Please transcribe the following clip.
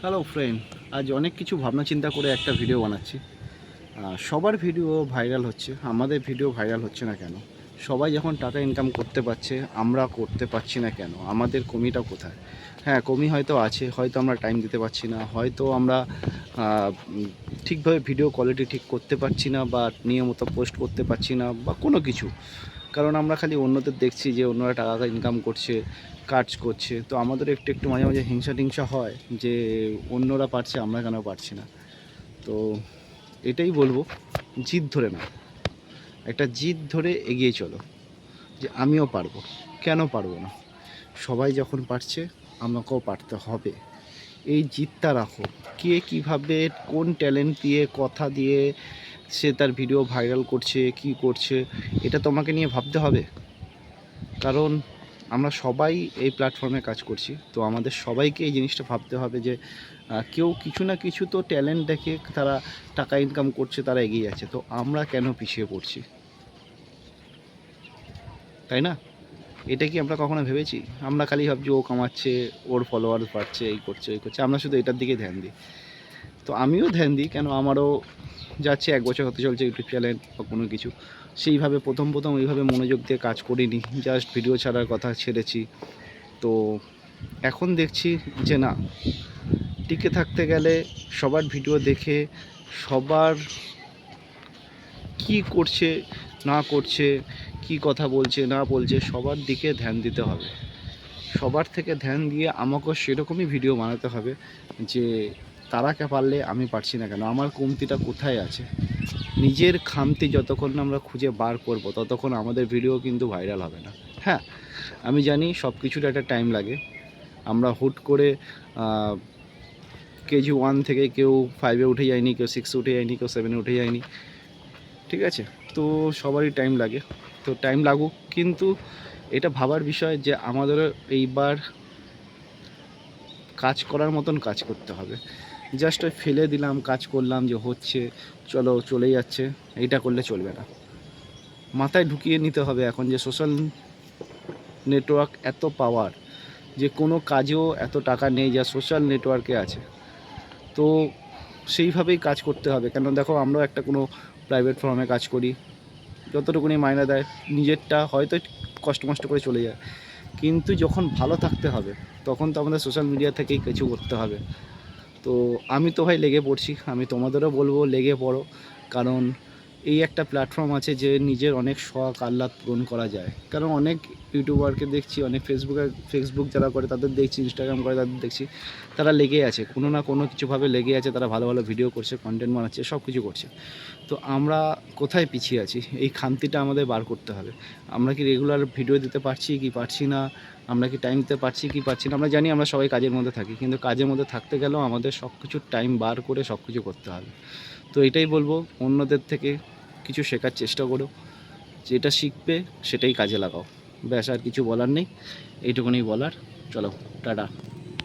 Hello friend, আজ অনেক কিছু ভাবনা চিন্তা করে একটা ভিডিও বানাচ্ছি। সবার ভিডিও ভাইরাল হচ্ছে, আমাদের ভিডিও ভাইরাল হচ্ছে না কেন? সবাই যখন টাকা ইনকাম করতে পারছে, আমরা করতে পারছি না কেন? আমাদের কমিটা কোথায়? হ্যাঁ, কমি হয়তো আছে, হয়তো আমরা টাইম দিতে পারছি না, হয়তো আমরা ঠিকভাবে ভিডিও কোয়ালিটি ঠিক করতে পারছি না, বা নিয়মিত পোস্ট করতে পারছি না, বা কোনো কিছু। কারণ আমরা খালি অন্যদের দেখছি যে অন্যরা টাকা ইনকাম করছে, কাজ করছে, তো আমাদের একটু একটু মাঝে মাঝে হিংসা টিংসা হয় যে অন্যরা পারছে, আমরা কেন পারছি না। তো এটাই বলবো, জিদ ধরে না, একটা জিদ ধরে এগিয়ে চলো যে আমিও পারবো, কেন পারবো না? সবাই যখন পারছে, আমাকেও পারতে হবে। এই জিদটা রাখো। কে কীভাবে কোন ট্যালেন্ট দিয়ে, কথা দিয়ে সে তার ভিডিও ভাইরাল করছে, কি করছে, এটা তোমাকে নিয়ে ভাবতে হবে। কারণ আমরা সবাই এই প্ল্যাটফর্মে কাজ করছি, তো আমাদের সবাইকে এই জিনিসটা ভাবতে হবে যে কেউ কিছু না কিছু তো ট্যালেন্ট দেখে তারা টাকা ইনকাম করছে, তারা এগিয়ে যাচ্ছে, তো আমরা কেন পিছিয়ে পড়ছি? তাই না? এটা কি আমরা কখনো ভেবেছি? আমরা খালি ভাবছি ও কামাচ্ছে, ওর ফলোয়ার্স বাড়ছে, এই করছে ওই করছে, আমরা শুধু এটার দিকে ধ্যান দিই। তো আমিও ধ্যান দিই, কেন আমারও যাচ্ছে, 1 বছর হতে চলছে ইউটিউব চ্যানেল বা কোনো কিছু। সেইভাবে প্রথম ওইভাবে মনোযোগ দিয়ে কাজ করিনি, জাস্ট ভিডিও ছাড়ার কথা ছেড়েছি। তো এখন দেখছি যে না, টিকে থাকতে গেলে সবার ভিডিও দেখে, সবার কি করছে না করছে, কি কথা বলছে না বলছে, সবার দিকে ধ্যান দিতে হবে। সবার থেকে ধ্যান দিয়ে আমাকেও সেরকমই ভিডিও বানাতে হবে যে তারাকে পারলে আমি পারছি না কেন, আমার কমতিটা কোথায় আছে। নিজের খামতি যতক্ষণ না আমরা খুঁজে বার করব, ততক্ষণ আমাদের ভিডিও কিন্তু ভাইরাল হবে না। হ্যাঁ, আমি জানি সব কিছুর একটা টাইম লাগে। আমরা হুট করে KG 1 থেকে কেউ 5-এ উঠে যায়নি, কেউ 6-এ উঠে যায়নি, কেউ 7-এ উঠে যায়নি, ঠিক আছে? তো সবারই টাইম লাগে, তো টাইম লাগুক, কিন্তু এটা ভাবার বিষয় যে আমাদেরও এইবার কাজ করার মতন কাজ করতে হবে। জাস্ট ওই ফেলে দিলাম, কাজ করলাম যে হচ্ছে, চলো চলে যাচ্ছে, এইটা করলে চলবে না। মাথায় ঢুকিয়ে নিতে হবে এখন যে সোশ্যাল নেটওয়ার্ক এত পাওয়ার, যে কোনো কাজেও এত টাকা নেই যা সোশ্যাল নেটওয়ার্কে আছে। তো সেইভাবেই কাজ করতে হবে। কেন দেখো, আমরাও একটা কোনো প্রাইভেট ফার্মে কাজ করি, যতটুকুনি মাইনে দেয়, নিজেরটা হয়তো কষ্ট মষ্ট করে চলে যায়, কিন্তু যখন ভালো থাকতে হবে, তখন তো আমাদের সোশ্যাল মিডিয়া থেকেই কিছু করতে হবে। তো আমি তো ভাই লেগে পড়ছি, আমি তোমাদেরও বলবো লেগে পড়ো। কারণ এই একটা প্ল্যাটফর্ম আছে যে নিজের অনেক শখ আহ্লাদ পূরণ করা যায়। কারণ অনেক ইউটিউবারকে দেখছি, অনেক ফেসবুক যারা করে তাদের দেখছি, ইনস্টাগ্রাম করে তাদের দেখছি, তারা লেগে আছে, কোনো না কোনো কিছুভাবে লেগে আছে, তারা ভালো ভালো ভিডিও করছে, কন্টেন্ট বানাচ্ছে, সব কিছু করছে। তো আমরা কোথায় পিছিয়ে আছি? এই খামতিটা আমাদের বার করতে হবে। আমরা কি রেগুলার ভিডিও দিতে পারছি কি পারছি না? আমরা কি টাইম দিতে পারছি কি পারছি না? আমরা জানি আমরা সবাই কাজের মধ্যে থাকি, কিন্তু কাজের মধ্যে থাকতে গেলেও আমাদের সব কিছুর টাইম বার করে সব কিছু করতে হবে। তো এটাই বলবো, অন্যদের থেকে কিছু শেখার চেষ্টা করো, যেটা শিখবে সেটাই কাজে লাগাও। ব্যাস, আর কিছু বলার নেই, এইটুকুনি বলার। চলো, টাটা।